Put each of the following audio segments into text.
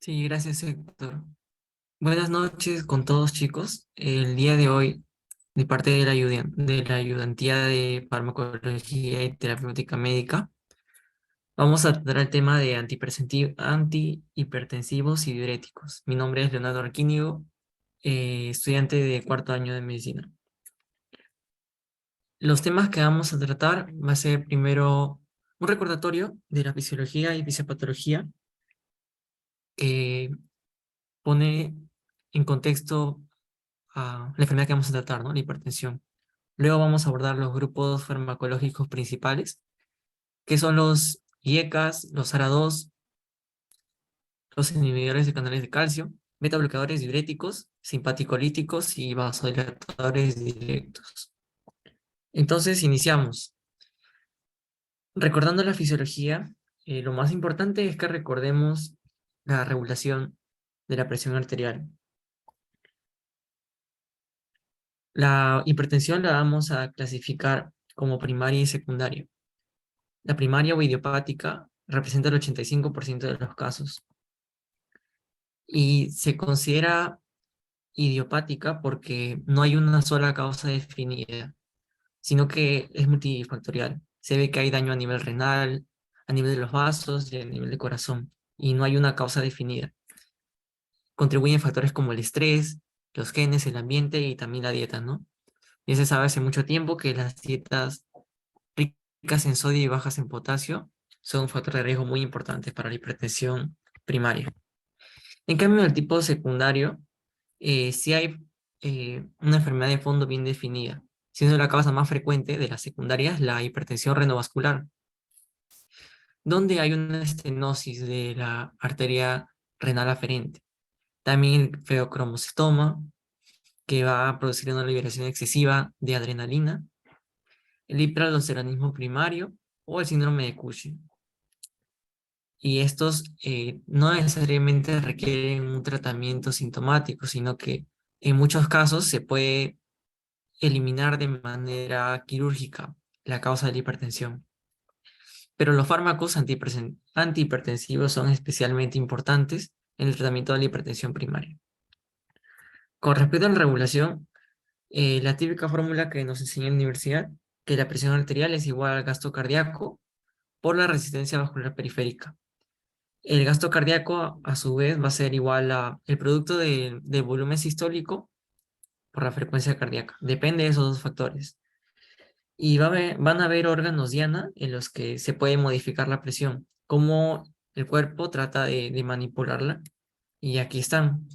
Sí, gracias, Héctor. Buenas noches con todos, chicos. El día de hoy, de parte de la Ayudantía de Farmacología y Terapéutica Médica, vamos a tratar el tema de antihipertensivos y diuréticos. Mi nombre es Leonardo Arquínigo, estudiante de cuarto año de medicina. Los temas que vamos a tratar va a ser primero un recordatorio de la fisiología y fisiopatología que pone en contexto la enfermedad que vamos a tratar, ¿no? La hipertensión. Luego vamos a abordar los grupos farmacológicos principales, que son los IECAS, los ARA2, los inhibidores de canales de calcio, betabloqueadores diuréticos, simpaticolíticos y vasodilatadores directos. Entonces, iniciamos. Recordando la fisiología, lo más importante es que recordemos la regulación de la presión arterial. La hipertensión la vamos a clasificar como primaria y secundaria. La primaria o idiopática representa el 85% de los casos y se considera idiopática porque no hay una sola causa definida, sino que es multifactorial. Se ve que hay daño a nivel renal, a nivel de los vasos y a nivel de corazón, y no hay una causa definida. Contribuyen factores como el estrés, los genes, el ambiente y también la dieta, ¿no? Ya se sabe hace mucho tiempo que las dietas ricas en sodio y bajas en potasio son un factor de riesgo muy importante para la hipertensión primaria. En cambio, en el tipo secundario, sí hay una enfermedad de fondo bien definida, siendo la causa más frecuente de las secundarias la hipertensión renovascular, donde hay una estenosis de la arteria renal aferente. También el feocromocitoma, que va a producir una liberación excesiva de adrenalina, el hiperaldosteronismo primario o el síndrome de Cushing. Y estos no necesariamente requieren un tratamiento sintomático, sino que en muchos casos se puede eliminar de manera quirúrgica la causa de la hipertensión. Pero los fármacos antihipertensivos son especialmente importantes en el tratamiento de la hipertensión primaria. Con respecto a la regulación, la típica fórmula que nos enseña en la universidad, que la presión arterial es igual al gasto cardíaco por la resistencia vascular periférica. El gasto cardíaco, a su vez, va a ser igual a el producto del volumen sistólico por la frecuencia cardíaca. Depende de esos dos factores. Y van a haber órganos diana en los que se puede modificar la presión, cómo el cuerpo trata de manipularla. Y aquí están.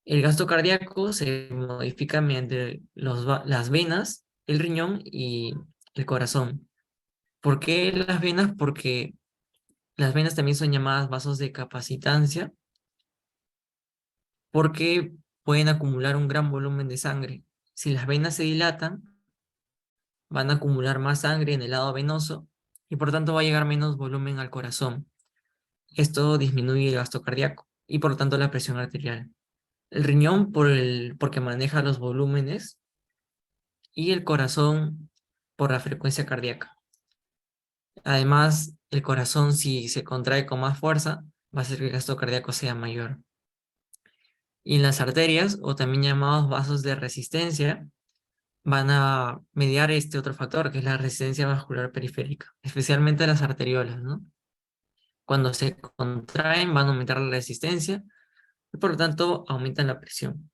El gasto cardíaco se modifica mediante las venas, el riñón y el corazón. ¿Por qué las venas? Porque las venas también son llamadas vasos de capacitancia, porque pueden acumular un gran volumen de sangre. Si las venas se dilatan, van a acumular más sangre en el lado venoso y por tanto va a llegar menos volumen al corazón. Esto disminuye el gasto cardíaco y por lo tanto la presión arterial. El riñón porque maneja los volúmenes y el corazón por la frecuencia cardíaca. Además, el corazón si se contrae con más fuerza va a hacer que el gasto cardíaco sea mayor. Y en las arterias, o también llamados vasos de resistencia, van a mediar este otro factor, que es la resistencia vascular periférica, especialmente las arteriolas, ¿no? Cuando se contraen van a aumentar la resistencia y por lo tanto aumentan la presión.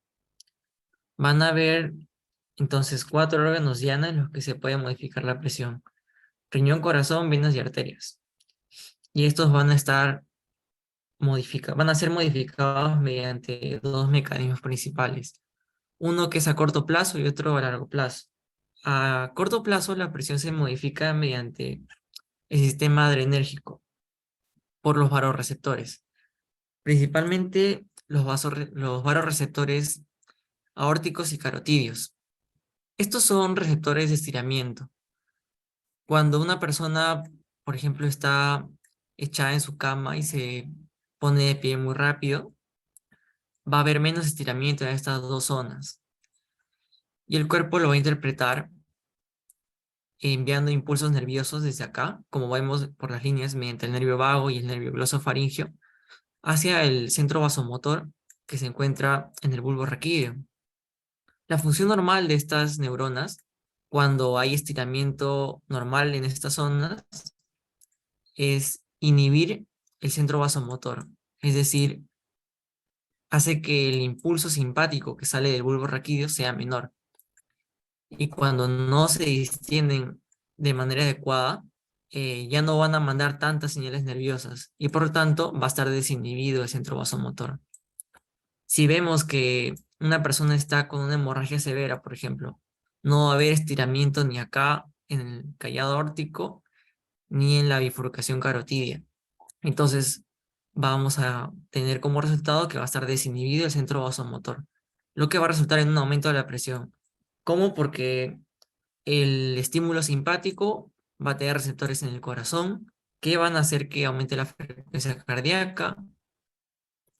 Van a haber entonces 4 órganos diana en los que se puede modificar la presión: riñón, corazón, venas y arterias. Y estos van a estar van a ser modificados mediante dos mecanismos principales. Uno que es a corto plazo y otro a largo plazo. A corto plazo la presión se modifica mediante el sistema adrenérgico por los vasoreceptores, principalmente los vasoreceptores aórticos y carotídeos. Estos son receptores de estiramiento. Cuando una persona, por ejemplo, está echada en su cama y se pone de pie muy rápido, va a haber menos estiramiento en estas dos zonas. Y el cuerpo lo va a interpretar enviando impulsos nerviosos desde acá, como vemos por las líneas, mediante el nervio vago y el nervio glosofaringeo, hacia el centro vasomotor que se encuentra en el bulbo raquídeo. La función normal de estas neuronas, cuando hay estiramiento normal en estas zonas, es inhibir el centro vasomotor, es decir, hace que el impulso simpático que sale del bulbo raquídeo sea menor. Y cuando no se distienden de manera adecuada, ya no van a mandar tantas señales nerviosas y por lo tanto va a estar desinhibido el centro vasomotor. Si vemos que una persona está con una hemorragia severa, por ejemplo, no va a haber estiramiento ni acá en el callado órtico ni en la bifurcación carotidia. Entonces vamos a tener como resultado que va a estar desinhibido el centro vasomotor, lo que va a resultar en un aumento de la presión. ¿Cómo? Porque el estímulo simpático va a tener receptores en el corazón que van a hacer que aumente la frecuencia cardíaca,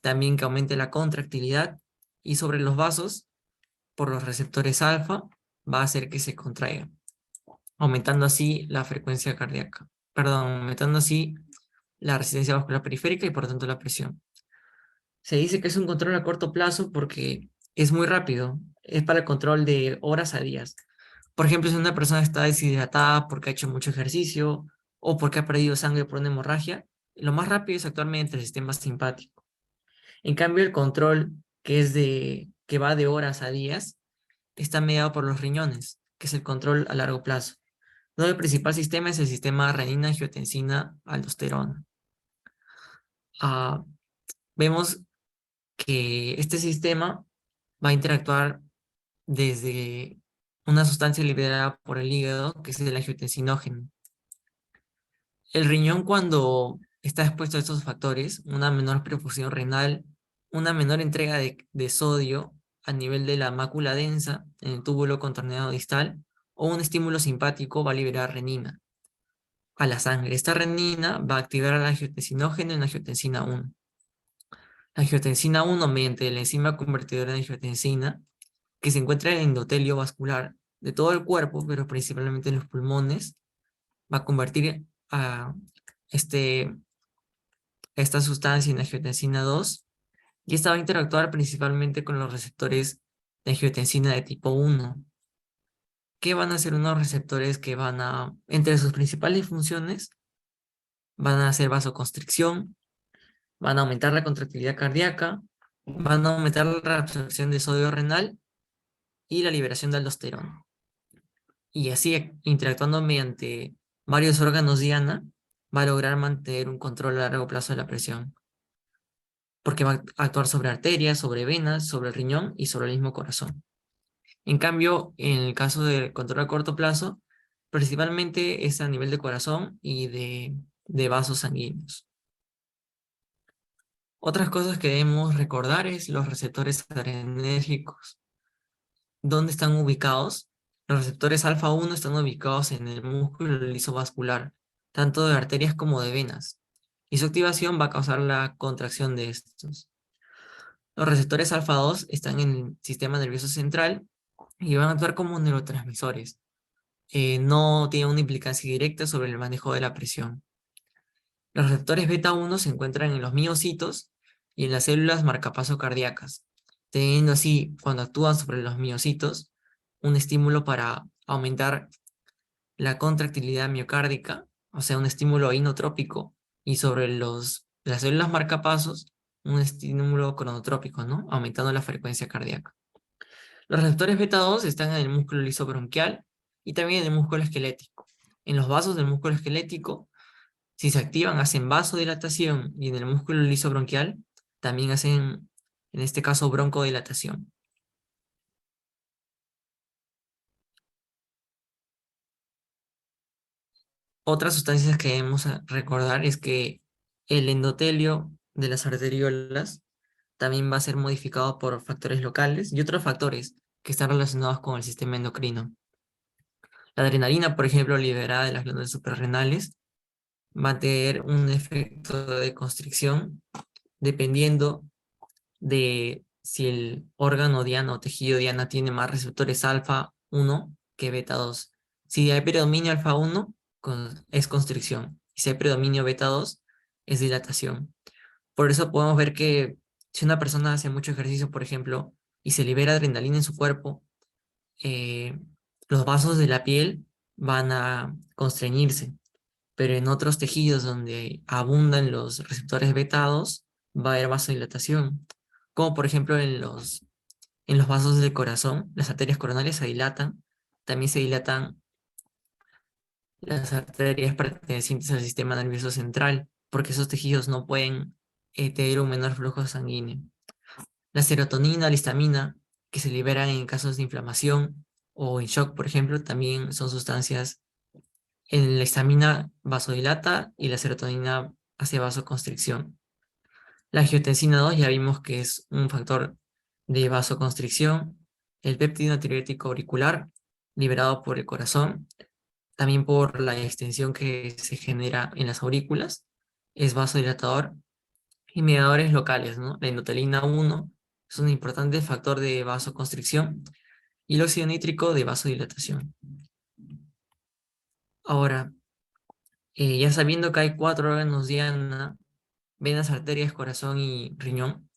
también que aumente la contractilidad y sobre los vasos, por los receptores alfa, va a hacer que se contraigan, aumentando así la frecuencia cardíaca, perdón, aumentando así la resistencia vascular periférica y por lo tanto la presión. Se dice que es un control a corto plazo porque es muy rápido, es para el control de horas a días. Por ejemplo, si una persona está deshidratada porque ha hecho mucho ejercicio o porque ha perdido sangre por una hemorragia, lo más rápido es actuar mediante el sistema simpático. En cambio, el control que va de horas a días está mediado por los riñones, que es el control a largo plazo. No, el principal sistema es el sistema renina-angiotensina-aldosterona. Ah, vemos que este sistema va a interactuar desde una sustancia liberada por el hígado, que es el angiotensinógeno. El riñón, cuando está expuesto a estos factores, una menor perfusión renal, una menor entrega de sodio a nivel de la mácula densa en el túbulo contorneado distal, o un estímulo simpático va a liberar renina a la sangre. Esta renina va a activar al angiotensinógeno en angiotensina 1. La angiotensina 1, mediante la enzima convertidora de angiotensina, que se encuentra en el endotelio vascular de todo el cuerpo, pero principalmente en los pulmones, va a convertir a este, esta sustancia en angiotensina 2 y esta va a interactuar principalmente con los receptores de angiotensina de tipo 1. ¿Qué van a ser unos receptores que van a, entre sus principales funciones, van a hacer vasoconstricción, van a aumentar la contractilidad cardíaca, van a aumentar la reabsorción de sodio renal y la liberación de aldosterona? Y así, interactuando mediante varios órganos diana, va a lograr mantener un control a largo plazo de la presión, porque va a actuar sobre arterias, sobre venas, sobre el riñón y sobre el mismo corazón. En cambio, en el caso del control a corto plazo, principalmente es a nivel de corazón y de vasos sanguíneos. Otras cosas que debemos recordar es los receptores adrenérgicos. ¿Dónde están ubicados? Los receptores alfa 1 están ubicados en el músculo liso vascular, tanto de arterias como de venas, y su activación va a causar la contracción de estos. Los receptores alfa 2 están en el sistema nervioso central y van a actuar como neurotransmisores. No tienen una implicancia directa sobre el manejo de la presión. Los receptores beta 1 se encuentran en los miocitos y en las células marcapaso cardíacas, teniendo así, cuando actúan sobre los miocitos, un estímulo para aumentar la contractilidad miocárdica, o sea, un estímulo inotrópico, y sobre las células marcapasos, un estímulo cronotrópico, ¿no? Aumentando la frecuencia cardíaca. Los receptores beta 2 están en el músculo liso bronquial y también en el músculo esquelético. En los vasos del músculo esquelético, si se activan, hacen vasodilatación, y en el músculo liso bronquial también hacen, en este caso, broncodilatación. Otras sustancias que debemos recordar es que el endotelio de las arteriolas también va a ser modificado por factores locales y otros factores que están relacionados con el sistema endocrino. La adrenalina, por ejemplo, liberada de las glándulas suprarrenales, va a tener un efecto de constricción dependiendo de si el órgano diana o tejido diana tiene más receptores alfa 1 que beta 2. Si hay predominio alfa 1, es constricción. Y si hay predominio beta 2, es dilatación. Por eso podemos ver que si una persona hace mucho ejercicio, por ejemplo, y se libera adrenalina en su cuerpo, eh, los vasos de la piel van a constreñirse, pero en otros tejidos donde abundan los receptores betados, va a haber vasodilatación, como por ejemplo en los vasos del corazón, las arterias coronarias se dilatan, también se dilatan las arterias pertenecientes al sistema nervioso central, porque esos tejidos no pueden tener un menor flujo sanguíneo. La serotonina, la histamina, que se liberan en casos de inflamación o en shock, por ejemplo, también son sustancias. La histamina vasodilata y la serotonina hace vasoconstricción. La angiotensina 2 ya vimos que es un factor de vasoconstricción. El péptido natriurético auricular, liberado por el corazón, también por la extensión que se genera en las aurículas, es vasodilatador. Y mediadores locales, ¿no? La endotelina 1 es un importante factor de vasoconstricción y el óxido nítrico de vasodilatación. Ahora, ya sabiendo que hay 4 órganos diana, venas, arterias, corazón y riñón,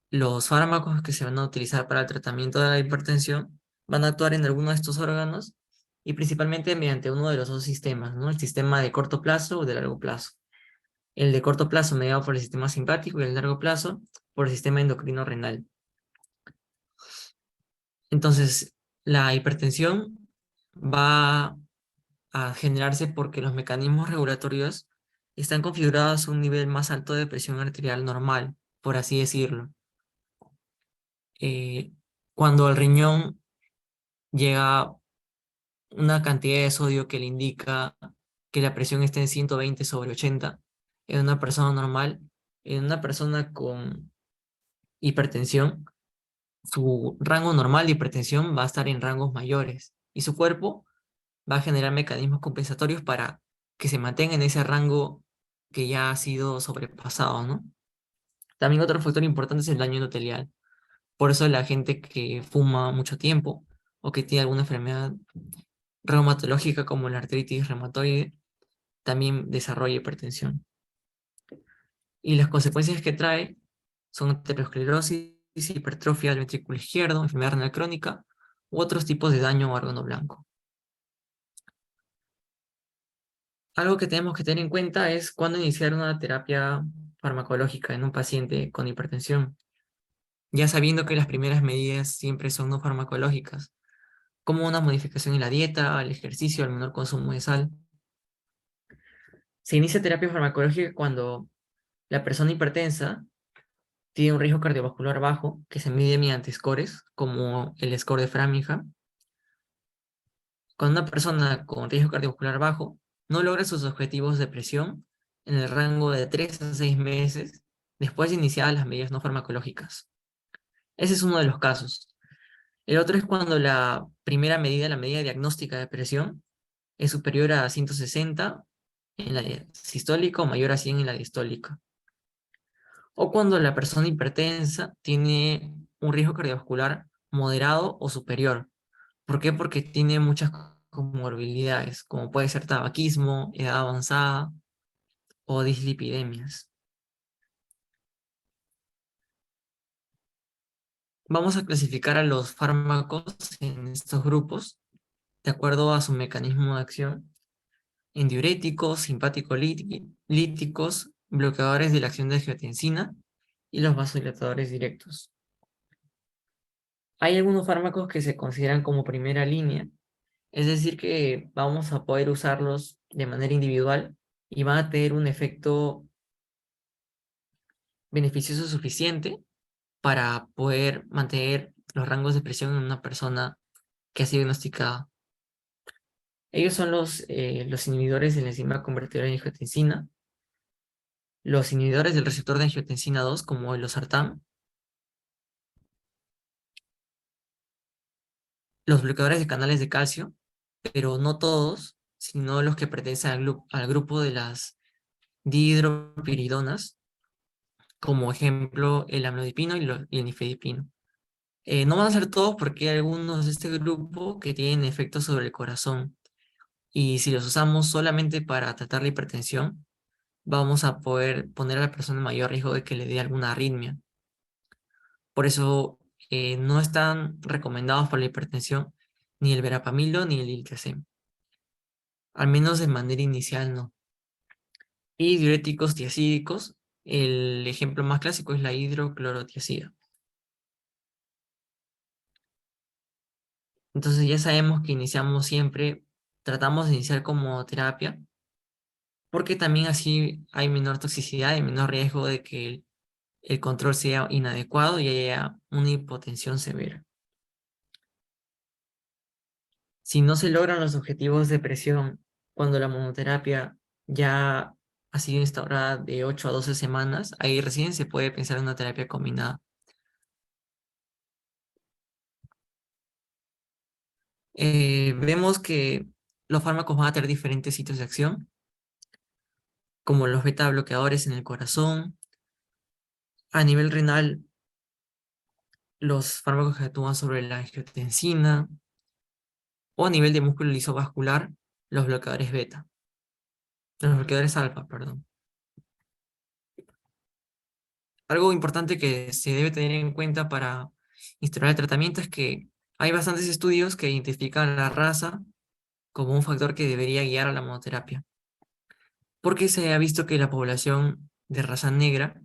los fármacos que se van a utilizar para el tratamiento de la hipertensión van a actuar en alguno de estos órganos y principalmente mediante uno de los dos sistemas, ¿no? El sistema de corto plazo o de largo plazo. El de corto plazo mediado por el sistema simpático y el de largo plazo por el sistema endocrino renal. Entonces, la hipertensión va a generarse porque los mecanismos regulatorios están configurados a un nivel más alto de presión arterial normal, por así decirlo. Eh, Cuando al riñón llega una cantidad de sodio que le indica que la presión está en 120/80 en una persona normal, en una persona con hipertensión, su rango normal de hipertensión va a estar en rangos mayores y su cuerpo va a generar mecanismos compensatorios para que se mantenga en ese rango que ya ha sido sobrepasado, ¿no? También otro factor importante es el daño endotelial. Por eso la gente que fuma mucho tiempo o que tiene alguna enfermedad reumatológica como la artritis reumatoide también desarrolla hipertensión. Y las consecuencias que trae son aterosclerosis, hipertrofia del ventrículo izquierdo, enfermedad renal crónica u otros tipos de daño a órgano blanco. Algo que tenemos que tener en cuenta es cuándo iniciar una terapia farmacológica en un paciente con hipertensión, ya sabiendo que las primeras medidas siempre son no farmacológicas, como una modificación en la dieta, el ejercicio, el menor consumo de sal. Se inicia terapia farmacológica cuando la persona hipertensa tiene un riesgo cardiovascular bajo, que se mide mediante scores, como el score de Framingham. Cuando una persona con riesgo cardiovascular bajo no logra sus objetivos de presión en el rango de 3 a 6 meses después de iniciadas las medidas no farmacológicas. Ese es uno de los casos. El otro es cuando la primera medida, la medida diagnóstica de presión, es superior a 160 en la sistólica o mayor a 100 en la diastólica. O cuando la persona hipertensa tiene un riesgo cardiovascular moderado o superior. ¿Por qué? Porque tiene muchas comorbilidades, como puede ser tabaquismo, edad avanzada o dislipidemias. Vamos a clasificar a los fármacos en estos grupos de acuerdo a su mecanismo de acción en diuréticos, simpático-líticos, bloqueadores de la acción de angiotensina y los vasodilatadores directos. Hay algunos fármacos que se consideran como primera línea, es decir, que vamos a poder usarlos de manera individual y van a tener un efecto beneficioso suficiente para poder mantener los rangos de presión en una persona que ha sido diagnosticada. Ellos son los inhibidores de la enzima convertidora de angiotensina, los inhibidores del receptor de angiotensina 2, como el losartán, los bloqueadores de canales de calcio, pero no todos, sino los que pertenecen al grupo de las dihidropiridonas, como ejemplo el amlodipino y el nifedipino. No van a ser todos porque hay algunos de este grupo que tienen efectos sobre el corazón y si los usamos solamente para tratar la hipertensión, vamos a poder poner a la persona en mayor riesgo de que le dé alguna arritmia. Por eso no están recomendados para la hipertensión ni el verapamilo ni el diltiazem, al menos de manera inicial no. Y diuréticos tiazídicos, el ejemplo más clásico es la hidroclorotiazida. Entonces ya sabemos que iniciamos siempre, tratamos de iniciar como terapia, porque también así hay menor toxicidad y menor riesgo de que el control sea inadecuado y haya una hipotensión severa. Si no se logran los objetivos de presión cuando la monoterapia ya ha sido instaurada de 8 a 12 semanas, ahí recién se puede pensar en una terapia combinada. Vemos que los fármacos van a tener diferentes sitios de acción, como los beta bloqueadores en el corazón. A nivel renal, los fármacos que actúan sobre la angiotensina, o a nivel de músculo lisovascular, los bloqueadores beta, los bloqueadores alfa, perdón. Algo importante que se debe tener en cuenta para instaurar el tratamiento es que hay bastantes estudios que identifican la raza como un factor que debería guiar a la monoterapia, porque se ha visto que la población de raza negra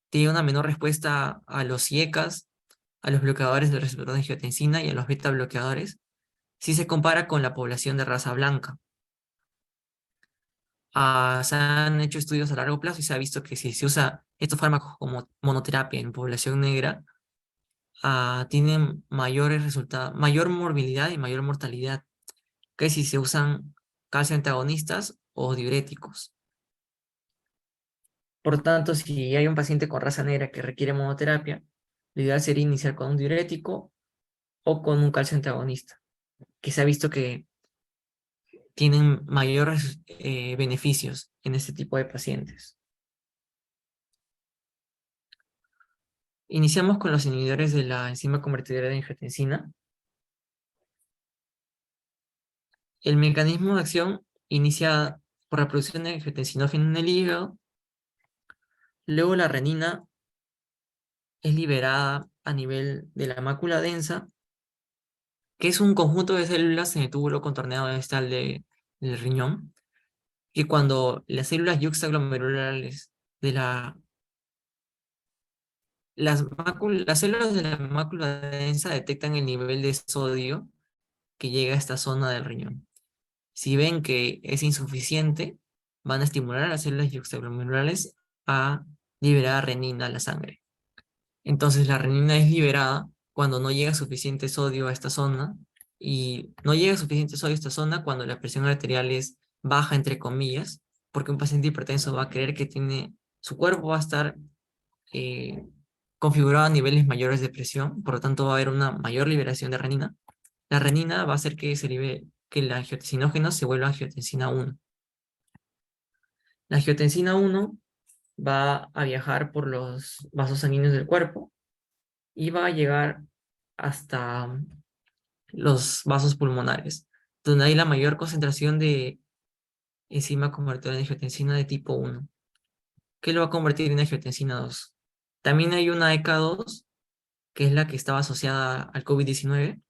tiene una menor respuesta a los IECAs, a los bloqueadores del receptor de angiotensina y a los beta bloqueadores, si se compara con la población de raza blanca. Se han hecho estudios a largo plazo y se ha visto que si se usa estos fármacos como monoterapia en población negra, tienen mayores resultados, mayor morbilidad y mayor mortalidad que si se usan calcio antagonistas o diuréticos. Por tanto, si hay un paciente con raza negra que requiere monoterapia, lo ideal sería iniciar con un diurético o con un calcio antagonista, que se ha visto que tienen mayores beneficios en este tipo de pacientes. Iniciamos con los inhibidores de la enzima convertidora de angiotensina. El mecanismo de acción inicia por la producción de angiotensinógeno en el hígado. Luego la renina es liberada a nivel de la mácula densa, que es un conjunto de células en el túbulo contorneado distal del riñón, que cuando las células yuxtaglomerulares de las células de la mácula densa detectan el nivel de sodio que llega a esta zona del riñón. Si ven que es insuficiente, van a estimular a las células yuxtaglomerulares a liberar renina a la sangre. Entonces la renina es liberada cuando no llega suficiente sodio a esta zona, y no llega suficiente sodio a esta zona cuando la presión arterial es baja, entre comillas, porque un paciente hipertenso va a creer que su cuerpo va a estar eh, configurado a niveles mayores de presión, por lo tanto va a haber una mayor liberación de renina. La renina va a hacer que que el angiotensinógeno se vuelva angiotensina 1. La angiotensina 1 va a viajar por los vasos sanguíneos del cuerpo y va a llegar hasta los vasos pulmonares, donde hay la mayor concentración de enzima convertidora de angiotensina de tipo 1, que lo va a convertir en angiotensina 2. También hay una ECA2, que es la que estaba asociada al COVID-19.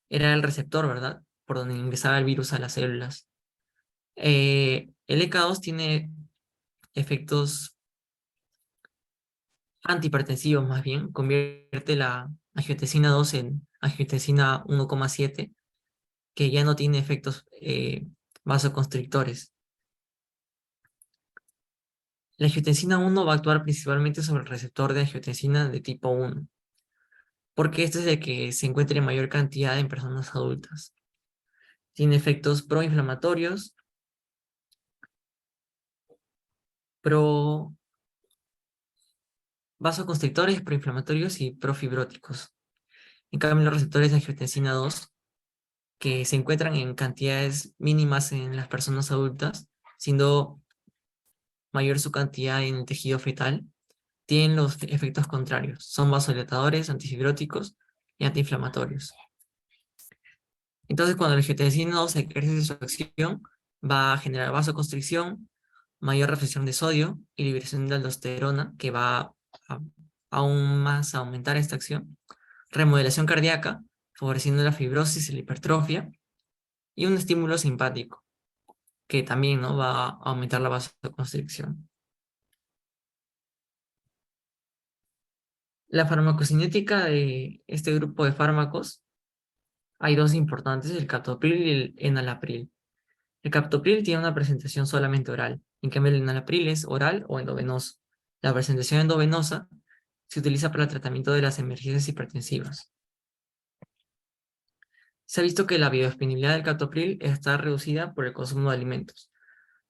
Era el receptor, ¿verdad? Por donde ingresaba el virus a las células. El ECA2 tiene efectos antihipertensivos, más bien, convierte la angiotensina 2 en angiotensina 1,7, que ya no tiene efectos vasoconstrictores. La angiotensina 1 va a actuar principalmente sobre el receptor de angiotensina de tipo 1, porque este es el que se encuentra en mayor cantidad en personas adultas. Tiene efectos proinflamatorios, pro vasoconstrictores, proinflamatorios y profibróticos. En cambio, los receptores de angiotensina 2, que se encuentran en cantidades mínimas en las personas adultas, siendo mayor su cantidad en el tejido fetal, tienen los efectos contrarios. Son vasodilatadores, antifibróticos y antiinflamatorios. Entonces, cuando la angiotensina 2 ejerce su acción, va a generar vasoconstricción, mayor retención de sodio y liberación de aldosterona, que va a aún más a aumentar esta acción, remodelación cardíaca, favoreciendo la fibrosis y la hipertrofia, y un estímulo simpático, que también, ¿no?, va a aumentar la vasoconstricción. La farmacocinética de este grupo de fármacos, hay dos importantes, el captopril y el enalapril. El captopril tiene una presentación solamente oral, en cambio el enalapril es oral o endovenoso. La presentación endovenosa se utiliza para el tratamiento de las emergencias hipertensivas. Se ha visto que la biodisponibilidad del captopril está reducida por el consumo de alimentos.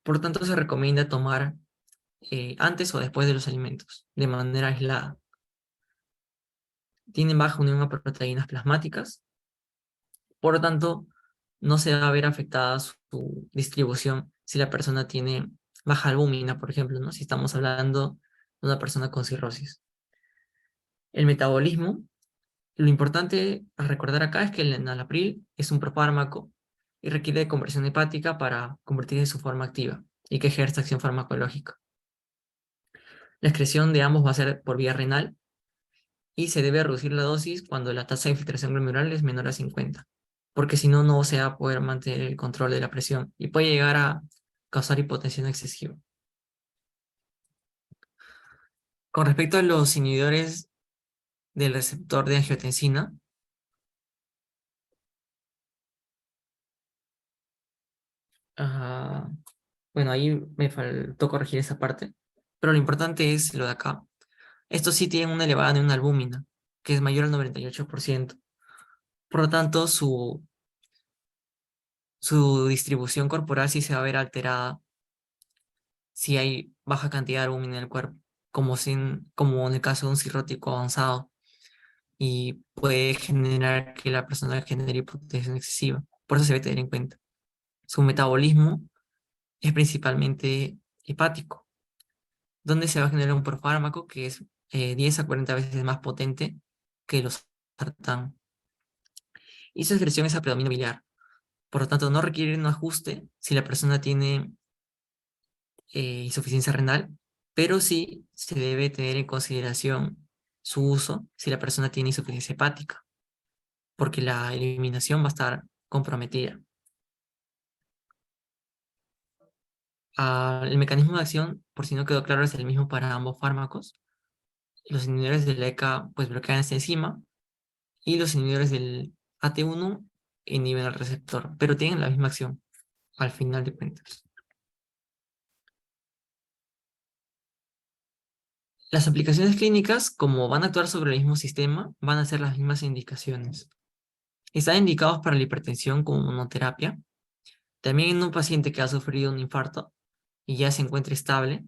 Por lo tanto, se recomienda tomar antes o después de los alimentos, de manera aislada. Tienen baja unión a proteínas plasmáticas, por lo tanto, no se va a ver afectada su distribución si la persona tiene baja albúmina, por ejemplo, ¿no?, si estamos hablando de una persona con cirrosis. El metabolismo, lo importante a recordar acá es que el enalapril es un profármaco y requiere de conversión hepática para convertirse en su forma activa y que ejerza acción farmacológica. La excreción de ambos va a ser por vía renal y se debe reducir la dosis cuando la tasa de infiltración glomerular es menor a 50, porque si no, no se va a poder mantener el control de la presión y puede llegar a causar hipotensión excesiva. Con respecto a los inhibidores del receptor de angiotensina, ah, bueno, ahí me faltó corregir esa parte, pero lo importante es lo de acá. Estos sí tienen una elevada de una albúmina, que es mayor al 98%. Por lo tanto, su distribución corporal sí se va a ver alterada si hay baja cantidad de albúmina en el cuerpo, como en el caso de un cirrótico avanzado, y puede generar que la persona genere hipotensión excesiva. Por eso se debe tener en cuenta. Su metabolismo es principalmente hepático, donde se va a generar un profármaco que es 10 a 40 veces más potente que los sartán. Y su excreción es a predominio biliar. Por lo tanto, no requiere un ajuste si la persona tiene insuficiencia renal, pero sí se debe tener en consideración su uso si la persona tiene insuficiencia hepática, porque la eliminación va a estar comprometida. El mecanismo de acción, por si no quedó claro, es el mismo para ambos fármacos. Los inhibidores del ECA pues bloquean esta enzima y los inhibidores del AT1 inhiben el receptor, pero tienen la misma acción al final de cuentas. Las aplicaciones clínicas, como van a actuar sobre el mismo sistema, van a ser las mismas indicaciones. Están indicados para la hipertensión como monoterapia. También en un paciente que ha sufrido un infarto y ya se encuentra estable,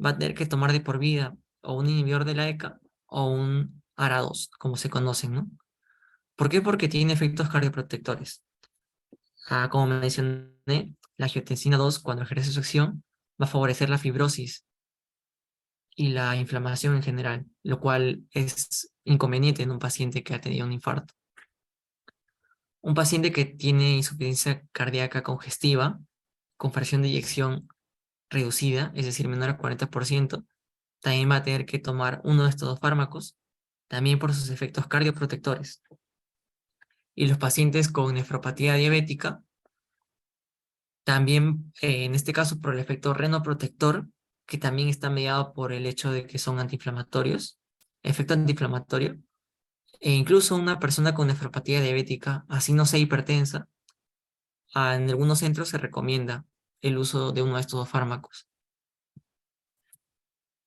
va a tener que tomar de por vida o un inhibidor de la ECA o un ARA2, como se conocen, ¿no? ¿Por qué? Porque tiene efectos cardioprotectores. Como mencioné, la angiotensina 2, cuando ejerce su acción, va a favorecer la fibrosis y la inflamación en general, lo cual es inconveniente en un paciente que ha tenido un infarto. Un paciente que tiene insuficiencia cardíaca congestiva, con fracción de eyección reducida, es decir, menor al 40%, también va a tener que tomar uno de estos dos fármacos, también por sus efectos cardioprotectores. Y los pacientes con nefropatía diabética, también en este caso por el efecto renoprotector, que también está mediado por el hecho de que son antiinflamatorios, efecto antiinflamatorio, e incluso una persona con nefropatía diabética, así no sea hipertensa, en algunos centros se recomienda el uso de uno de estos dos fármacos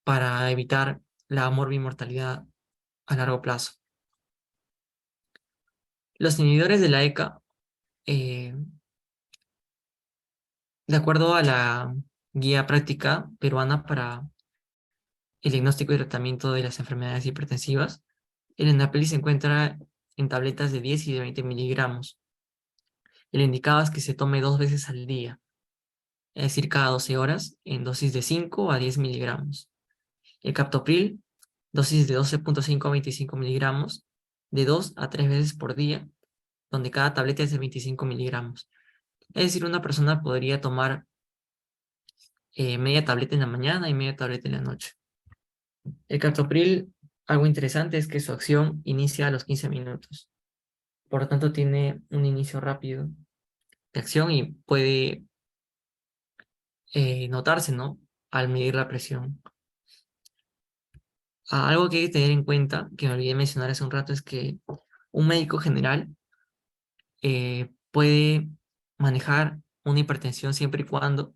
para evitar la morbimortalidad a largo plazo. Los inhibidores de la ECA, eh, de acuerdo a la guía práctica peruana para el diagnóstico y tratamiento de las enfermedades hipertensivas, el enalapril se encuentra en tabletas de 10 y de 20 miligramos. El indicado es que se tome 2 veces al día, es decir, cada 12 horas, en dosis de 5 a 10 miligramos. El captopril, dosis de 12,5 a 25 miligramos, de 2 a 3 veces por día, donde cada tableta es de 25 miligramos. Es decir, una persona podría tomar media tableta en la mañana y media tableta en la noche. El captopril, algo interesante es que su acción inicia a los 15 minutos. Por lo tanto, tiene un inicio rápido de acción y puede notarse, ¿no? Al medir la presión. Algo que hay que tener en cuenta, que me olvidé mencionar hace un rato, es que un médico general puede manejar una hipertensión siempre y cuando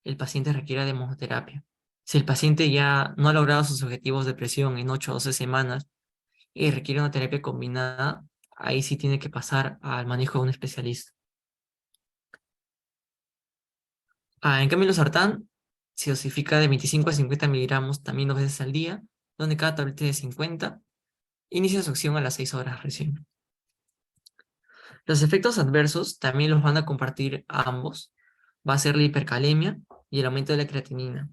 el paciente requiera de hemoterapia. Si el paciente ya no ha logrado sus objetivos de presión en 8 o 12 semanas y requiere una terapia combinada, ahí sí tiene que pasar al manejo de un especialista. En cambio, el losartán se dosifica de 25 a 50 miligramos también 2 veces al día, donde cada tableta de 50 inicia su acción a las 6 horas recién. Los efectos adversos también los van a compartir a ambos. Va a ser la hipercalemia y el aumento de la creatinina.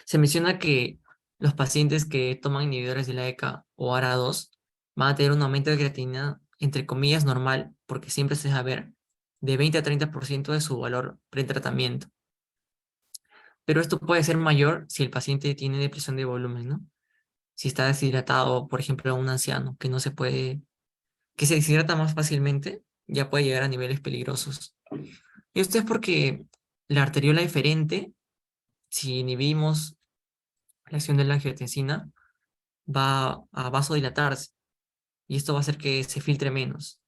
Se menciona que los pacientes que toman inhibidores de la ECA o ARA2 van a tener un aumento de creatinina, entre comillas, normal, porque siempre se deja ver de 20 a 30% de su valor pretratamiento. Pero esto puede ser mayor si el paciente tiene depresión de volumen, ¿no? Si está deshidratado, por ejemplo, un anciano que se deshidrata más fácilmente, ya puede llegar a niveles peligrosos. Y esto es porque la arteriola deferente, si inhibimos la acción de la angiotensina, va a vasodilatarse y esto va a hacer que se filtre menos,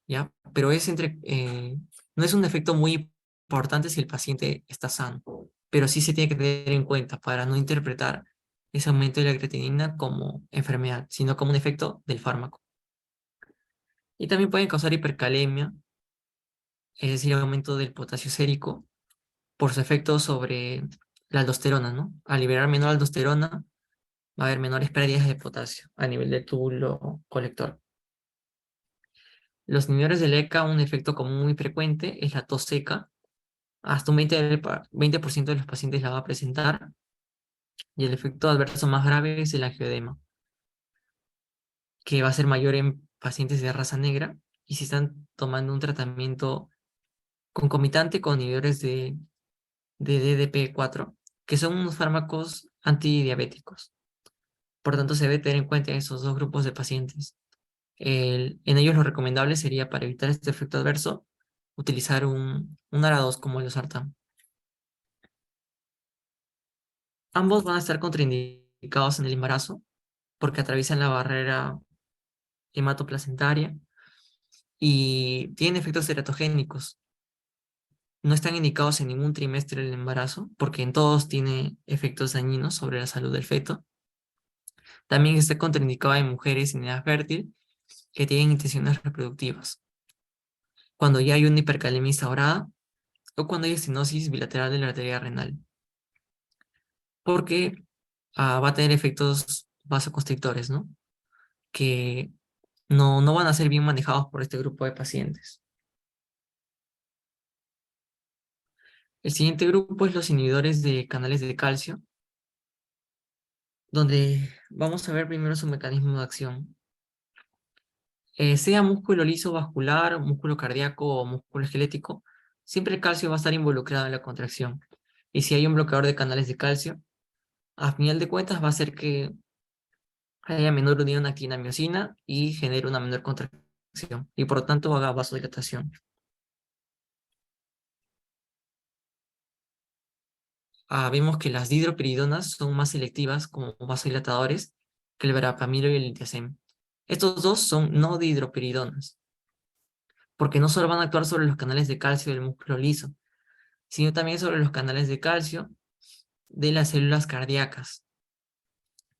¿ya? Pero no es un efecto muy importante si el paciente está sano, pero sí se tiene que tener en cuenta para no interpretar ese aumento de la creatinina como enfermedad, sino como un efecto del fármaco. Y también pueden causar hipercalemia, es decir, aumento del potasio sérico, por su efecto sobre la aldosterona, ¿no? Al liberar menor aldosterona, va a haber menores pérdidas de potasio a nivel del túbulo colector. Los inhibidores del ECA, un efecto común muy frecuente es la tos seca. Hasta un 20% de los pacientes la va a presentar. Y el efecto adverso más grave es el angioedema, que va a ser mayor en pacientes de raza negra y si están tomando un tratamiento concomitante con inhibidores de DDP4, que son unos fármacos antidiabéticos. Por tanto, se debe tener en cuenta esos dos grupos de pacientes. En ellos lo recomendable sería, para evitar este efecto adverso, utilizar un ARA2 como el losartán. Ambos van a estar contraindicados en el embarazo porque atraviesan la barrera hematoplacentaria y tienen efectos teratogénicos. No están indicados en ningún trimestre del embarazo porque en todos tiene efectos dañinos sobre la salud del feto. También está contraindicado en mujeres en edad fértil que tienen intenciones reproductivas. Cuando ya hay una hipercalemia instaurada o cuando hay estenosis bilateral de la arteria renal, porque va a tener efectos vasoconstrictores, ¿no? Que no van a ser bien manejados por este grupo de pacientes. El siguiente grupo es los inhibidores de canales de calcio, donde vamos a ver primero su mecanismo de acción. Sea músculo liso vascular, músculo cardíaco o músculo esquelético, siempre el calcio va a estar involucrado en la contracción. Y si hay un bloqueador de canales de calcio, a final de cuentas va a hacer que haya menor unión actina-miosina y genere una menor contracción y por lo tanto haga vasodilatación. Vemos que las dihidropiridonas son más selectivas como vasodilatadores que el verapamilo y el litiazem. Estos dos son no dihidropiridonas, porque no solo van a actuar sobre los canales de calcio del músculo liso, sino también sobre los canales de calcio de las células cardíacas.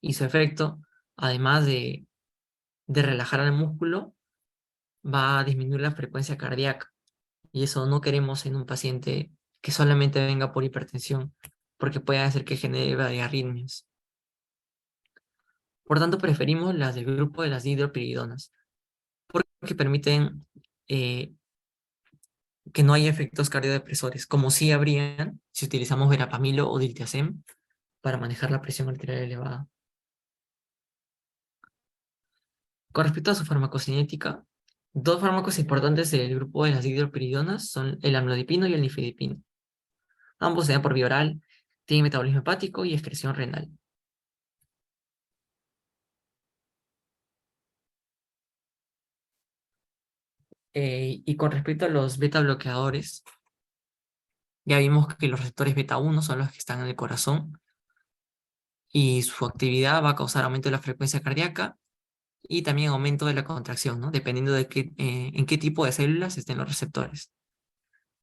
Y su efecto, además de relajar al músculo, va a disminuir la frecuencia cardíaca. Y eso no queremos en un paciente que solamente venga por hipertensión, porque puede hacer que genere arritmias. Por tanto, preferimos las del grupo de las dihidropiridonas, porque permiten que no haya efectos cardiodepresores, como sí habrían si utilizamos verapamilo o diltiazem para manejar la presión arterial elevada. Con respecto a su farmacocinética, Dos fármacos importantes del grupo de las hidropiridonas son el amlodipino y el nifedipino. Ambos se dan por vía oral, tienen metabolismo hepático y excreción renal. Y con respecto a los beta bloqueadores, ya vimos que los receptores beta 1 son los que están en el corazón y su actividad va a causar aumento de la frecuencia cardíaca y también aumento de la contracción, ¿no? Dependiendo de en qué tipo de células estén los receptores.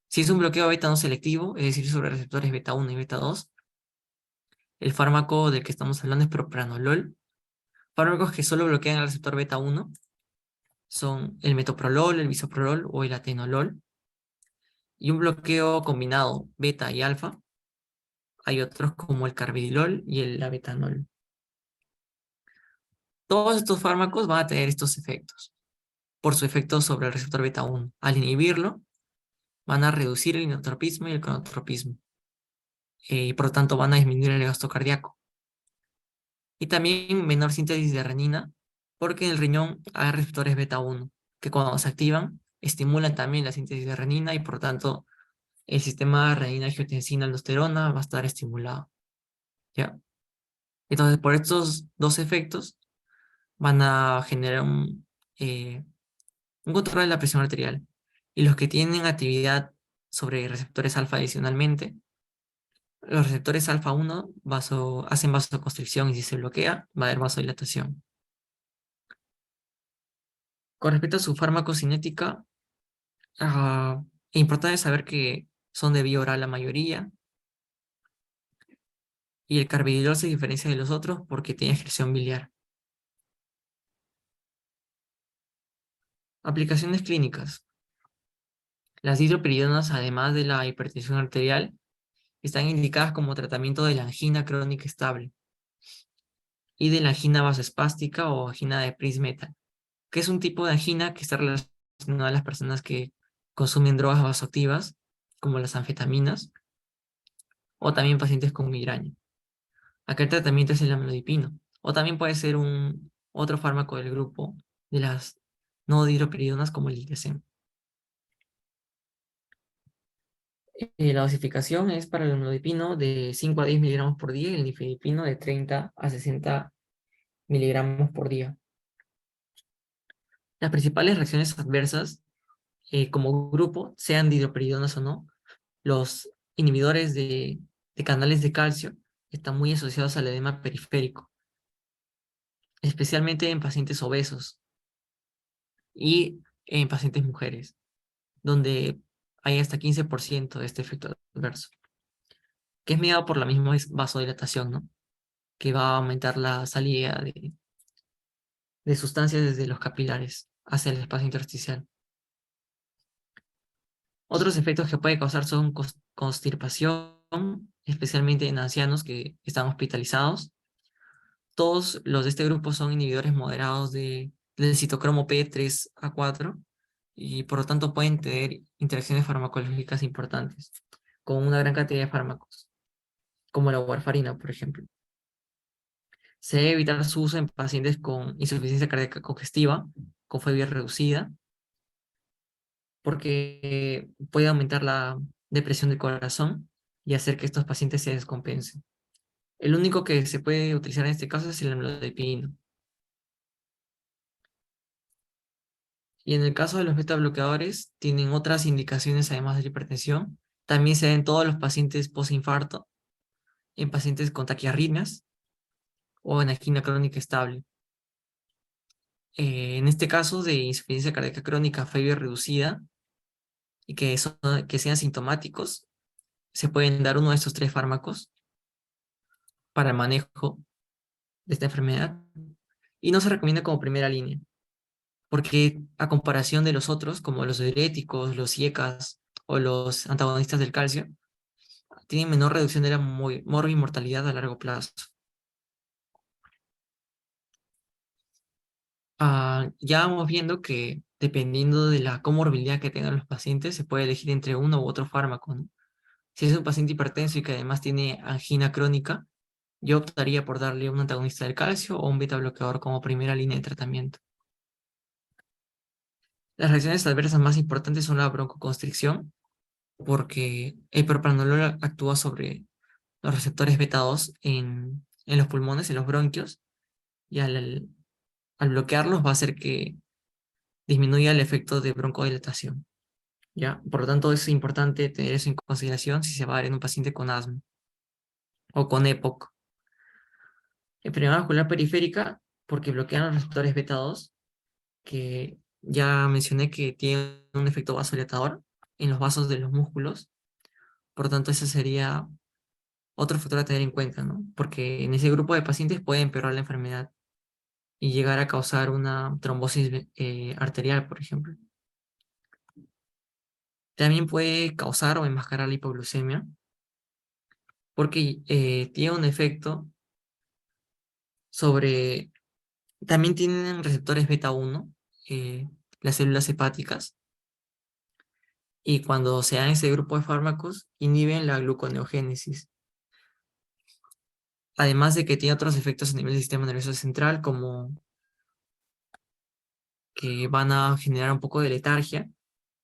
Si es un bloqueo beta no selectivo, es decir, sobre receptores beta 1 y beta 2, el fármaco del que estamos hablando es propranolol. Fármacos que solo bloquean el receptor beta 1 son el metoprolol, el bisoprolol o el atenolol. Y un bloqueo combinado beta y alfa, hay otros como el carvedilol y el abetanol. Todos estos fármacos van a tener estos efectos por su efecto sobre el receptor beta 1. Al inhibirlo, van a reducir el inotropismo y el cronotropismo, y por lo tanto van a disminuir el gasto cardíaco. Y también menor síntesis de renina, porque en el riñón hay receptores beta 1, que cuando se activan, estimulan también la síntesis de renina y por lo tanto el sistema renina-angiotensina-aldosterona va a estar estimulado. ¿Ya? Entonces, por estos dos efectos, van a generar un control de la presión arterial. Y los que tienen actividad sobre receptores alfa adicionalmente, los receptores alfa 1 hacen vasoconstricción y si se bloquea, va a haber vasodilatación. Con respecto a su farmacocinética, es importante saber que son de vía oral la mayoría y el carvedilol se diferencia de los otros porque tiene excreción biliar. Aplicaciones clínicas. Las hidropiridonas, además de la hipertensión arterial, están indicadas como tratamiento de la angina crónica estable y de la angina vasoespástica o angina de Prinzmetal, que es un tipo de angina que está relacionada a las personas que consumen drogas vasoactivas, como las anfetaminas, o también pacientes con migraña. Acá el tratamiento es el amlodipino, o también puede ser otro fármaco del grupo de las no dihidropiridonas como el diltiazem. La dosificación es para el amlodipino de 5 a 10 miligramos por día y el nifedipino de 30 a 60 miligramos por día. Las principales reacciones adversas, como grupo, sean dihidropiridonas o no, los inhibidores de canales de calcio están muy asociados al edema periférico, especialmente en pacientes obesos y en pacientes mujeres, donde hay hasta 15% de este efecto adverso, que es mediado por la misma vasodilatación, ¿no? Que va a aumentar la salida de sustancias desde los capilares hacia el espacio intersticial. Otros efectos que puede causar son constipación, especialmente en ancianos que están hospitalizados. Todos los de este grupo son inhibidores moderados del citocromo P3A4 y por lo tanto pueden tener interacciones farmacológicas importantes con una gran cantidad de fármacos, como la warfarina, por ejemplo. Se debe evitar su uso en pacientes con insuficiencia cardíaca congestiva, con fiebre reducida, porque puede aumentar la depresión del corazón y hacer que estos pacientes se descompensen. El único que se puede utilizar en este caso es el amlodipino. Y en el caso de los beta bloqueadores, tienen otras indicaciones además de la hipertensión. También se ven en todos los pacientes postinfarto, en pacientes con taquiarritmias o en angina crónica estable. En este caso de insuficiencia cardíaca crónica, fiebre reducida y que sean sintomáticos, se pueden dar uno de estos tres fármacos para el manejo de esta enfermedad y no se recomienda como primera línea, porque a comparación de los otros, como los diuréticos, los IECAS o los antagonistas del calcio, tienen menor reducción de la morbimortalidad a largo plazo. Ya vamos viendo que dependiendo de la comorbilidad que tengan los pacientes, se puede elegir entre uno u otro fármaco, ¿no? Si es un paciente hipertenso y que además tiene angina crónica, yo optaría por darle un antagonista del calcio o un beta bloqueador como primera línea de tratamiento. Las reacciones adversas más importantes son la broncoconstricción, porque el propranolol actúa sobre los receptores beta 2 en los pulmones, en los bronquios, y al bloquearlos va a hacer que disminuya el efecto de broncodilatación, ¿ya? Por lo tanto, es importante tener eso en consideración si se va a dar en un paciente con asma o con EPOC. Enfermedad vascular periférica, porque bloquean los receptores beta 2, que ya mencioné que tiene un efecto vasodilatador en los vasos de los músculos. Por lo tanto, ese sería otro factor a tener en cuenta, ¿no? Porque en ese grupo de pacientes puede empeorar la enfermedad y llegar a causar una trombosis arterial, por ejemplo. También puede causar o enmascarar la hipoglucemia, porque tiene un efecto sobre... También tienen receptores beta 1, las células hepáticas, y cuando se dan ese grupo de fármacos, inhiben la gluconeogénesis. Además de que tiene otros efectos a nivel del sistema nervioso central, como que van a generar un poco de letargia,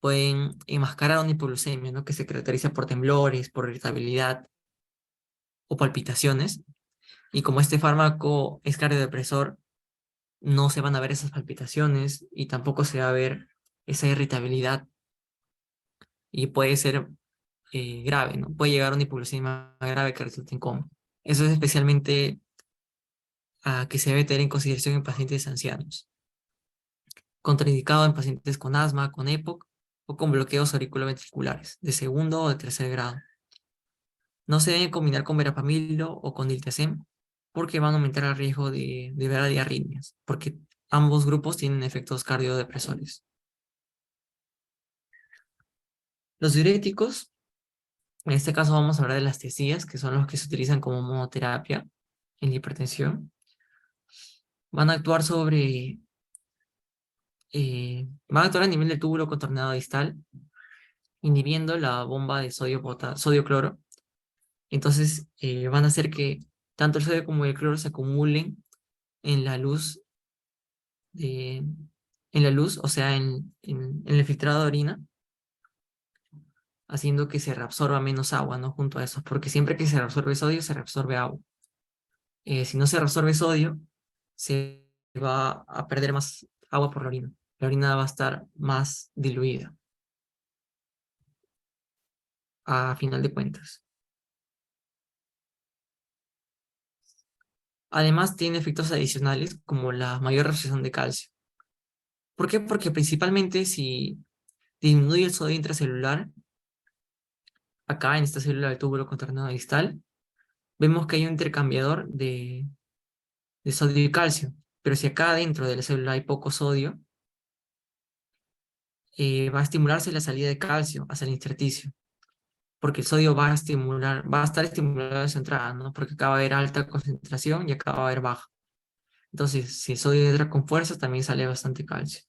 pueden enmascarar una hipoglucemia, ¿no? Que se caracteriza por temblores, por irritabilidad o palpitaciones. Y como este fármaco es cardiodepresor, no se van a ver esas palpitaciones y tampoco se va a ver esa irritabilidad y puede ser grave, ¿no? Puede llegar a una hipoglucemia grave que resulte en coma. Eso es especialmente que se debe tener en consideración en pacientes ancianos. Contraindicado en pacientes con asma, con EPOC o con bloqueos auriculoventriculares de segundo o de tercer grado. No se deben combinar con verapamilo o con diltiazem porque van a aumentar el riesgo de ver arritmias, porque ambos grupos tienen efectos cardiodepresores. Los diuréticos, en este caso vamos a hablar de las tiazidas, que son los que se utilizan como monoterapia en la hipertensión. Van a actuar van a actuar a nivel del túbulo contorneado distal, inhibiendo la bomba de sodio-cloro. Entonces van a hacer que tanto el sodio como el cloro se acumulen en la luz, de, o sea, en el filtrado de orina, haciendo que se reabsorba menos agua, ¿no? Junto a eso, porque siempre que se reabsorbe sodio, se reabsorbe agua. Si no se reabsorbe sodio, se va a perder más agua por la orina. La orina va a estar más diluida, a final de cuentas. Además, tiene efectos adicionales como la mayor absorción de calcio. ¿Por qué? Porque principalmente si disminuye el sodio intracelular, acá en esta célula del túbulo contornado distal, vemos que hay un intercambiador de sodio y calcio. Pero si acá dentro de la célula hay poco sodio, va a estimularse la salida de calcio hacia el intersticio, porque el sodio va a estar estimulado en su entrada, ¿no? Porque acá va a haber alta concentración y acá va a haber baja. Entonces, si el sodio entra con fuerza, también sale bastante calcio.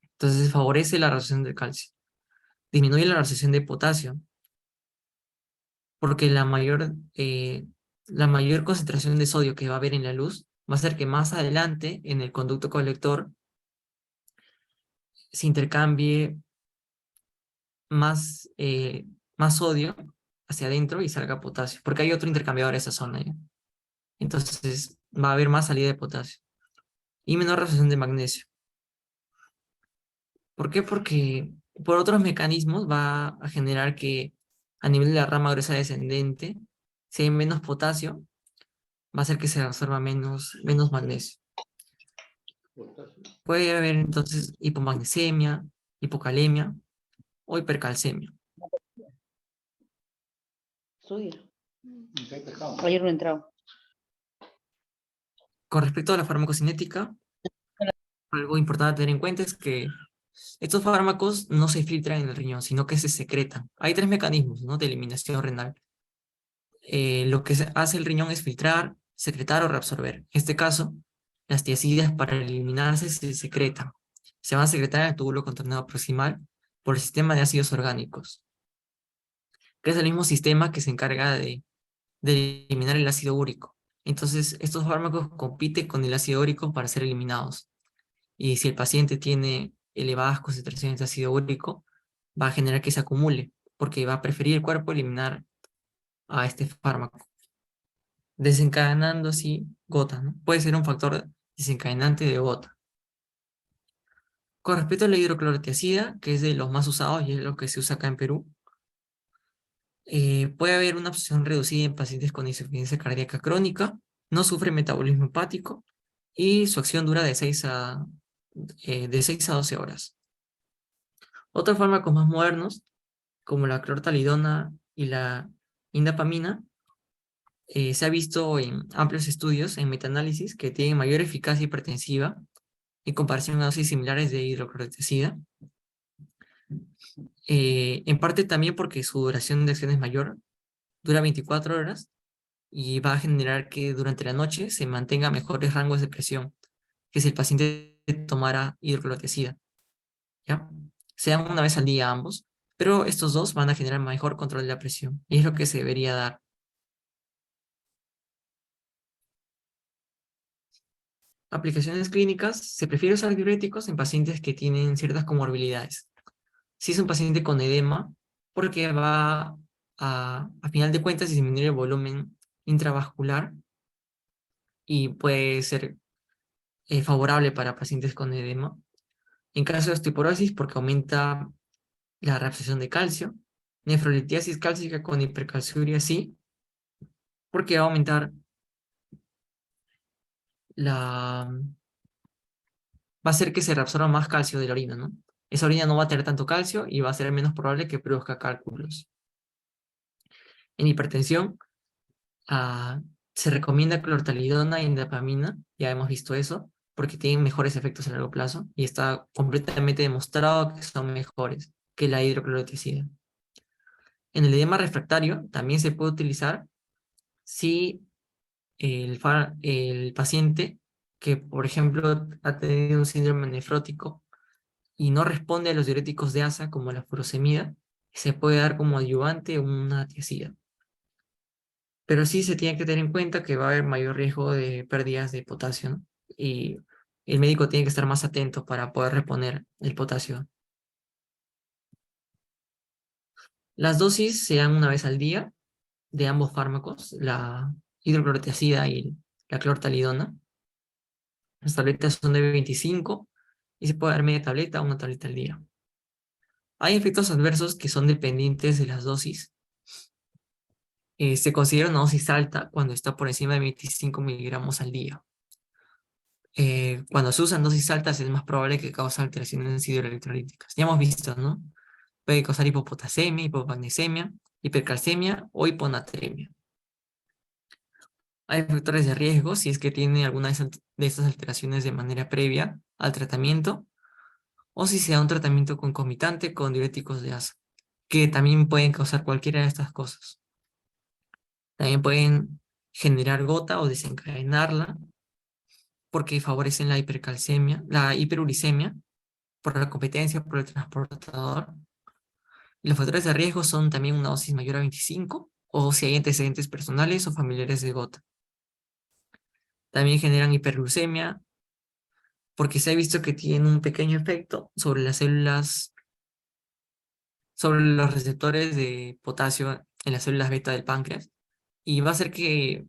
Entonces, favorece la reabsorción del calcio. Disminuye la reabsorción de potasio, porque la mayor concentración de sodio que va a haber en la luz va a hacer que más adelante, en el conducto colector, se intercambie más, más sodio hacia adentro y salga potasio, porque hay otro intercambiador en esa zona, ¿ya? Entonces va a haber más salida de potasio y menor reabsorción de magnesio. ¿Por qué? Porque por otros mecanismos va a generar que a nivel de la rama gruesa descendente, si hay menos potasio, va a hacer que se absorba menos magnesio. Puede haber entonces hipomagnesemia, hipocalemia o hipercalcemia. Subir. Ayer no he entrado. Con respecto a la farmacocinética, algo importante a tener en cuenta es que estos fármacos no se filtran en el riñón, sino que se secretan. Hay tres mecanismos, ¿no?, de eliminación renal. Lo que hace el riñón es filtrar, secretar o reabsorber. En este caso, las tiazidas para eliminarse se secretan. Se van a secretar en el túbulo contorneado proximal por el sistema de ácidos orgánicos, que es el mismo sistema que se encarga de eliminar el ácido úrico. Entonces, estos fármacos compiten con el ácido úrico para ser eliminados. Y si el paciente tiene elevadas concentraciones de ácido úrico, va a generar que se acumule, porque va a preferir el cuerpo eliminar a este fármaco, desencadenando así gota, ¿no? Puede ser un factor desencadenante de gota. Con respecto a la hidroclorotiazida, que es de los más usados y es lo que se usa acá en Perú, puede haber una absorción reducida en pacientes con insuficiencia cardíaca crónica, no sufre metabolismo hepático y su acción dura de 6 a 12 horas. Otros fármacos más modernos, como la clortalidona y la indapamina, se ha visto en amplios estudios en metaanálisis que tienen mayor eficacia hipertensiva en comparación a dosis similares de hidroclorotiazida. En parte también porque su duración de acción es mayor, dura 24 horas y va a generar que durante la noche se mantenga mejores rangos de presión que si el paciente tomara hidroclorotiazida, ¿ya? Se dan una vez al día ambos, pero estos dos van a generar mejor control de la presión y es lo que se debería dar. Aplicaciones clínicas, se prefiere usar diuréticos en pacientes que tienen ciertas comorbilidades. Si es un paciente con edema, porque va a final de cuentas, disminuir el volumen intravascular y puede ser favorable para pacientes con edema. En caso de osteoporosis, porque aumenta la reabsorción de calcio. Nefrolitiasis cálcica con hipercalciuria, sí, porque va a aumentar la... va a hacer que se reabsorba más calcio de la orina, ¿no? Esa orina no va a tener tanto calcio y va a ser menos probable que produzca cálculos. En hipertensión, ah, se recomienda clortalidona y indapamina, ya hemos visto eso, porque tienen mejores efectos a largo plazo y está completamente demostrado que son mejores que la hidroclorotiazida. En el edema refractario también se puede utilizar si el paciente que, por ejemplo, ha tenido un síndrome nefrótico y no responde a los diuréticos de asa como la furosemida, se puede dar como adyuvante una tiazida. Pero sí se tiene que tener en cuenta que va a haber mayor riesgo de pérdidas de potasio, ¿no? Y el médico tiene que estar más atento para poder reponer el potasio. Las dosis se dan una vez al día de ambos fármacos, la hidroclorotiazida y la clortalidona. Las tabletas son de 25 y se puede dar media tableta o una tableta al día. Hay efectos adversos que son dependientes de las dosis. Se considera una dosis alta cuando está por encima de 25 miligramos al día. Cuando se usan dosis altas es más probable que cause alteraciones hidroelectrolíticas. Ya hemos visto, ¿no? Puede causar hipopotasemia, hipomagnesemia, hipercalcemia o hiponatremia. Hay factores de riesgo si es que tiene alguna de estas alteraciones de manera previa al tratamiento o si se da un tratamiento concomitante con diuréticos de asa, que también pueden causar cualquiera de estas cosas. También pueden generar gota o desencadenarla porque favorecen la hipercalcemia, la hiperuricemia, por la competencia por el transportador. Y los factores de riesgo son también una dosis mayor a 25 o si hay antecedentes personales o familiares de gota. También generan hiperglucemia porque se ha visto que tienen un pequeño efecto sobre las células, sobre los receptores de potasio en las células beta del páncreas y va a hacer que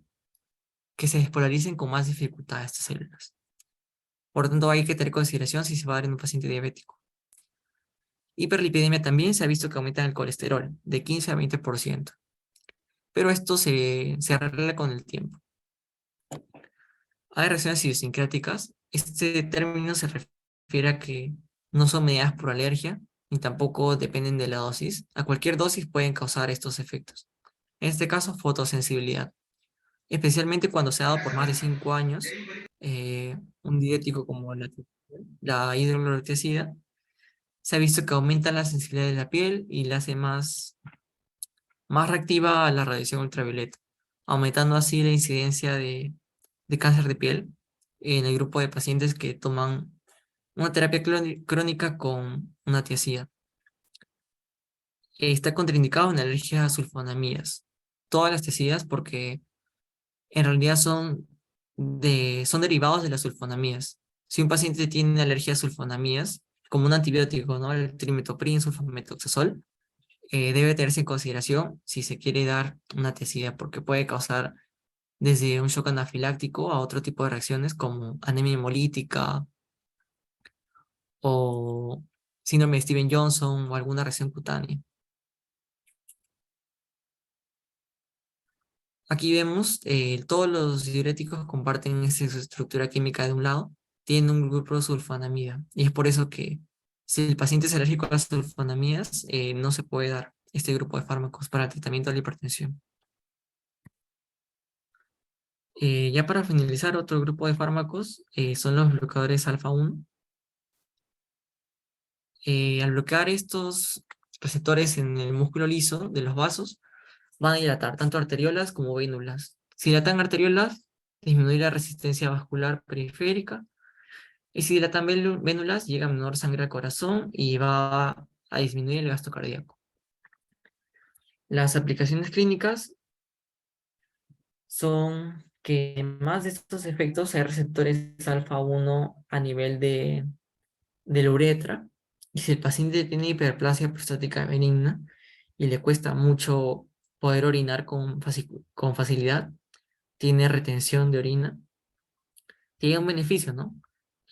se despolaricen con más dificultad estas células. Por lo tanto, hay que tener consideración si se va a dar en un paciente diabético. Hiperlipidemia también se ha visto que aumenta el colesterol de 15 a 20%, pero esto se arregla con el tiempo. Hay reacciones idiosincráticas. Este término se refiere a que no son mediadas por alergia, ni tampoco dependen de la dosis. A cualquier dosis pueden causar estos efectos. En este caso, fotosensibilidad. Especialmente cuando se ha dado por más de 5 años, un diurético como la hidroclorotiazida, se ha visto que aumenta la sensibilidad de la piel y la hace más reactiva a la radiación ultravioleta, aumentando así la incidencia de cáncer de piel en el grupo de pacientes que toman una terapia crónica con una tiazida. Está contraindicado en alergia a sulfonamidas. Todas las tiazidas porque en realidad son derivados de las sulfonamidas. Si un paciente tiene alergia a sulfonamidas, como un antibiótico, ¿no? El trimetooprim, sulfamethoxazol, debe tenerse en consideración si se quiere dar una TSIDA, porque puede causar desde un shock anafiláctico a otro tipo de reacciones como anemia hemolítica o síndrome de Steven-Johnson o alguna reacción cutánea. Aquí vemos todos los diuréticos comparten esa estructura química de un lado, tienen un grupo sulfonamida y es por eso que si el paciente es alérgico a las sulfonamidas, no se puede dar este grupo de fármacos para el tratamiento de la hipertensión. Ya para finalizar, otro grupo de fármacos son los bloqueadores alfa 1. Al bloquear estos receptores en el músculo liso de los vasos, van a dilatar tanto arteriolas como vénulas. Si dilatan arteriolas, disminuye la resistencia vascular periférica, y si dilatan vénulas, llega menor sangre al corazón y va a disminuir el gasto cardíaco. Las aplicaciones clínicas son que más de estos efectos hay receptores alfa 1 a nivel de la uretra, y si el paciente tiene hiperplasia prostática benigna y le cuesta mucho poder orinar con facilidad, tiene retención de orina, tiene un beneficio, ¿no?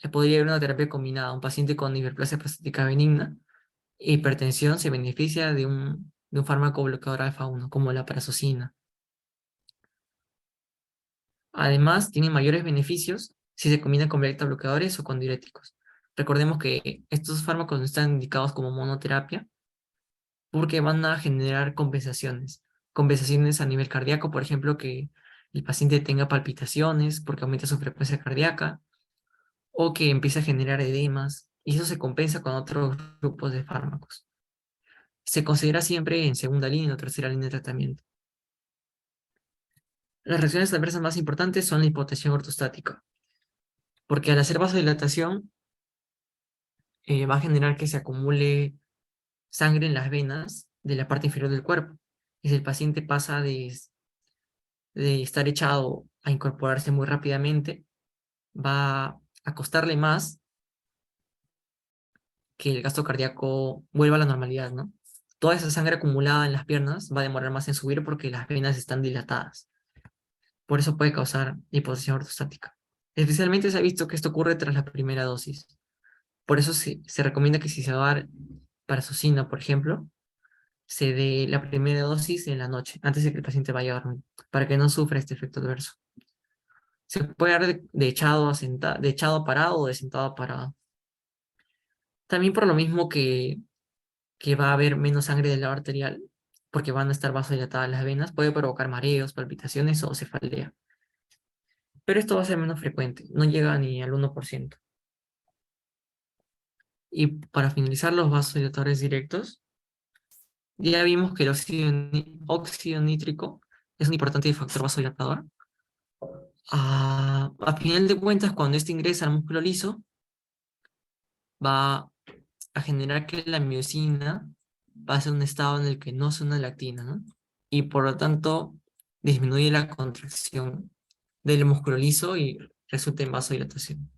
Le podría haber una terapia combinada. Un paciente con hiperplasia prostática benigna e hipertensión se beneficia de un fármaco bloqueador alfa 1, como la prazosina. Además, tiene mayores beneficios si se combina con beta bloqueadores o con diuréticos. Recordemos que estos fármacos no están indicados como monoterapia porque van a generar compensaciones. Compensaciones a nivel cardíaco, por ejemplo, que el paciente tenga palpitaciones porque aumenta su frecuencia cardíaca o que empiece a generar edemas, y eso se compensa con otros grupos de fármacos. Se considera siempre en segunda línea o tercera línea de tratamiento. Las reacciones adversas más importantes son la hipotensión ortostática, porque al hacer vasodilatación va a generar que se acumule sangre en las venas de la parte inferior del cuerpo. Y si el paciente pasa de estar echado a incorporarse muy rápidamente, va a costarle más que el gasto cardíaco vuelva a la normalidad, ¿no? Toda esa sangre acumulada en las piernas va a demorar más en subir porque las venas están dilatadas. Por eso puede causar hipotensión ortostática. Especialmente se ha visto que esto ocurre tras la primera dosis. Por eso se recomienda que si se va a dar prazosina, por ejemplo, se dé la primera dosis en la noche, antes de que el paciente vaya a dormir, para que no sufra este efecto adverso. Se puede dar de echado de echado a parado o de sentado a parado. También por lo mismo que va a haber menos sangre del lado arterial, porque van a estar vasodilatadas las venas, puede provocar mareos, palpitaciones o cefalea. Pero esto va a ser menos frecuente, no llega ni al 1%. Y para finalizar, los vasodilatadores directos, ya vimos que el óxido nítrico es un importante factor vasodilatador. A final de cuentas, cuando este ingresa al músculo liso, va a generar que la miosina pase a un estado en el que no es una lactina, ¿no? Y por lo tanto disminuye la contracción del músculo liso y resulta en vasodilatación.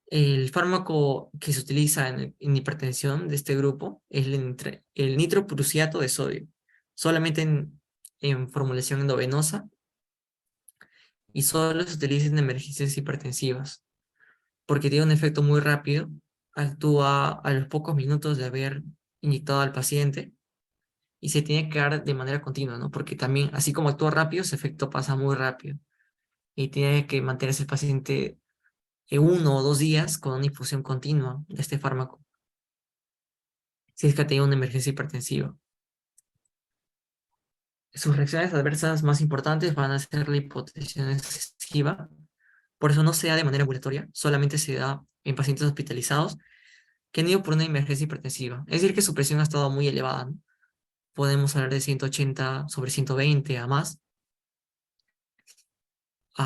El fármaco que se utiliza en hipertensión de este grupo es el nitroprusiato de sodio, solamente en formulación endovenosa, y solo se utiliza en emergencias hipertensivas, porque tiene un efecto muy rápido, actúa a los pocos minutos de haber inyectado al paciente y se tiene que dar de manera continua, ¿no? Porque también, así como actúa rápido, su efecto pasa muy rápido y tiene que mantenerse el paciente 1 o 2 días con una infusión continua de este fármaco, si es que ha tenido una emergencia hipertensiva. Sus reacciones adversas más importantes van a ser la hipotensión excesiva, por eso no se da de manera ambulatoria, solamente se da en pacientes hospitalizados que han ido por una emergencia hipertensiva. Es decir, que su presión ha estado muy elevada, ¿no? Podemos hablar de 180/120 a más,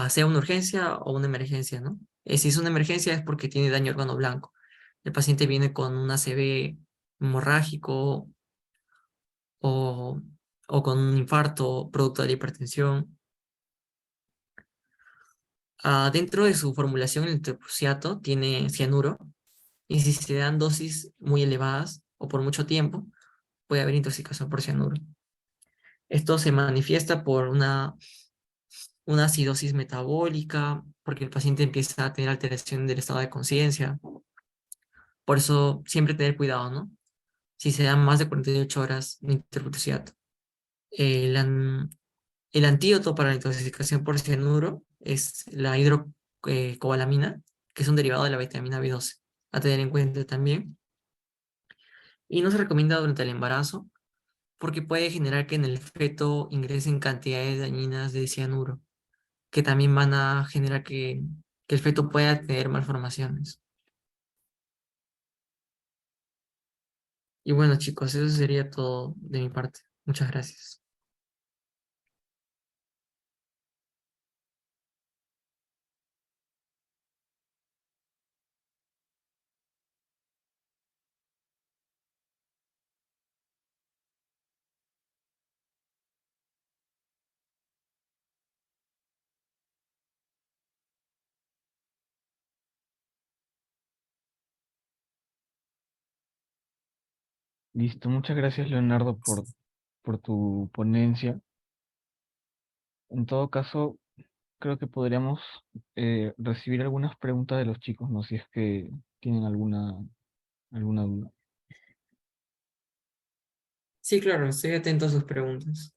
sea una urgencia o una emergencia, ¿no? Si es una emergencia es porque tiene daño órgano blanco. El paciente viene con un ACV hemorrágico o, o con un infarto producto de la hipertensión. Dentro de su formulación, el terprusiato tiene cianuro, y si se dan dosis muy elevadas o por mucho tiempo, puede haber intoxicación por cianuro. Esto se manifiesta por una acidosis metabólica, porque el paciente empieza a tener alteración del estado de conciencia. Por eso, siempre tener cuidado, ¿no? Si se dan más de 48 horas de intercruciato. El, an- el antídoto para la intoxicación por cianuro es la hidrocobalamina, que es un derivado de la vitamina B12, a tener en cuenta también. Y no se recomienda durante el embarazo porque puede generar que en el feto ingresen cantidades dañinas de cianuro, que también van a generar que el feto pueda tener malformaciones. Y bueno, chicos, eso sería todo de mi parte. Muchas gracias. Listo, muchas gracias Leonardo por tu ponencia. En todo caso, creo que podríamos recibir algunas preguntas de los chicos, ¿no? Si es que tienen alguna duda. Sí, claro, estoy atento a sus preguntas.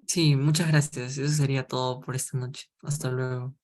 Sí, muchas gracias. Eso sería todo por esta noche. Hasta luego.